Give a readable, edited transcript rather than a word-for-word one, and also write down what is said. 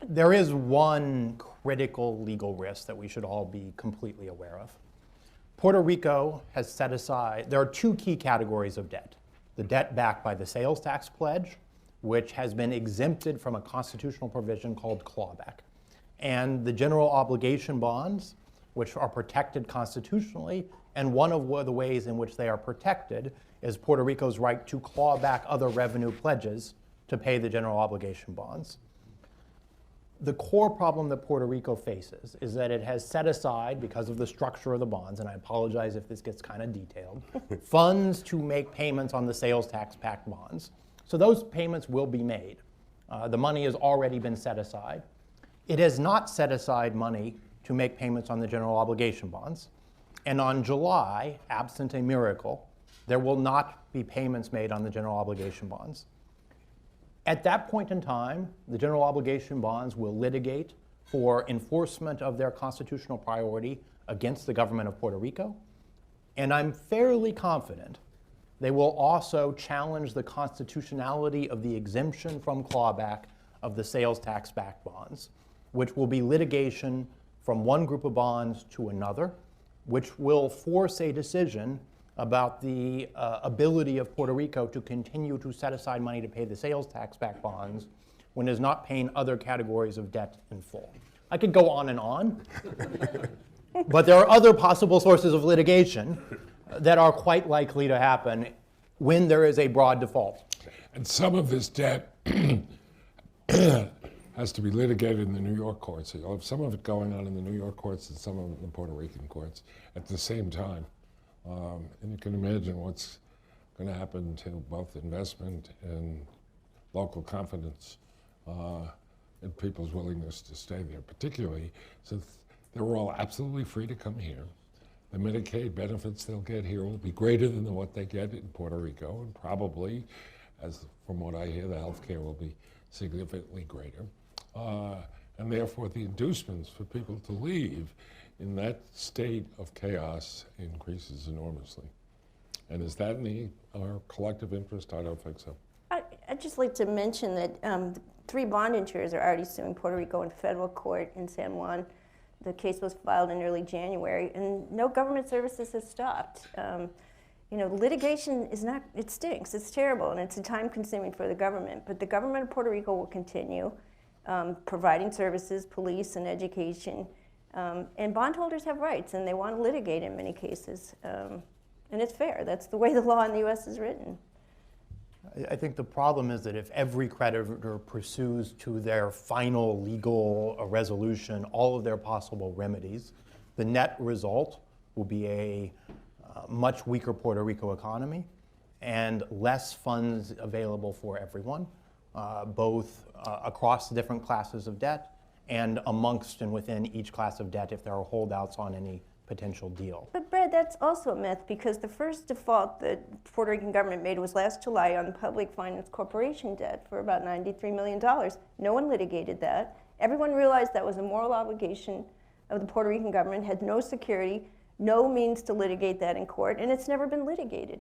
There is one critical legal risk that we should all be completely aware of. Puerto Rico has set aside, there are two key categories of debt. The debt backed by the sales tax pledge, which has been exempted from a constitutional provision called clawback, and the general obligation bonds, which are protected constitutionally, and one of the ways in which they are protected is Puerto Rico's right to claw back other revenue pledges to pay the general obligation bonds. The core problem that Puerto Rico faces is that it has set aside, because of the structure of the bonds, and I apologize if this gets kind of detailed, funds to make payments on the sales tax backed bonds. So those payments will be made. The money has already been set aside. It has not set aside money to make payments on the general obligation bonds. And on July, absent a miracle, there will not be payments made on the general obligation bonds. At that point in time, the general obligation bonds will litigate for enforcement of their constitutional priority against the government of Puerto Rico. And I'm fairly confident they will also challenge the constitutionality of the exemption from clawback of the sales tax backed bonds, which will be litigation from one group of bonds to another, which will force a decision about the ability of Puerto Rico to continue to set aside money to pay the sales tax backed bonds when it is not paying other categories of debt in full. I could go on, but there are other possible sources of litigation that are quite likely to happen when there is a broad default. And some of this debt has to be litigated in the New York courts. So you'll have some of it going on in the New York courts and some of it in the Puerto Rican courts at the same time. And you can imagine what's going to happen to both investment and local confidence in people's willingness to stay there, particularly since they're all absolutely free to come here. The Medicaid benefits they'll get here will be greater than what they get in Puerto Rico, and probably, as from what I hear, the health care will be significantly greater. And therefore, the inducements for people to leave in that state of chaos increases enormously. And is that in our collective interest? I don't think so. I'd just like to mention that 3 bond insurers are already suing Puerto Rico in federal court in San Juan. The case was filed in early January, and no government services has stopped. Litigation is not, it stinks, it's terrible, and it's time-consuming for the government, but the government of Puerto Rico will continue providing services, police and education, and bondholders have rights, and they want to litigate in many cases, and it's fair. That's the way the law in the U.S. is written. I think the problem is that if every creditor pursues to their final legal resolution all of their possible remedies, the net result will be a much weaker Puerto Rico economy and less funds available for everyone, both across the different classes of debt and amongst and within each class of debt if there are holdouts on any potential deal. But Brad, that's also a myth, because the first default that the Puerto Rican government made was last July on public finance corporation debt for about $93 million. No one litigated that. Everyone realized that was a moral obligation of the Puerto Rican government, had no security, no means to litigate that in court, and it's never been litigated.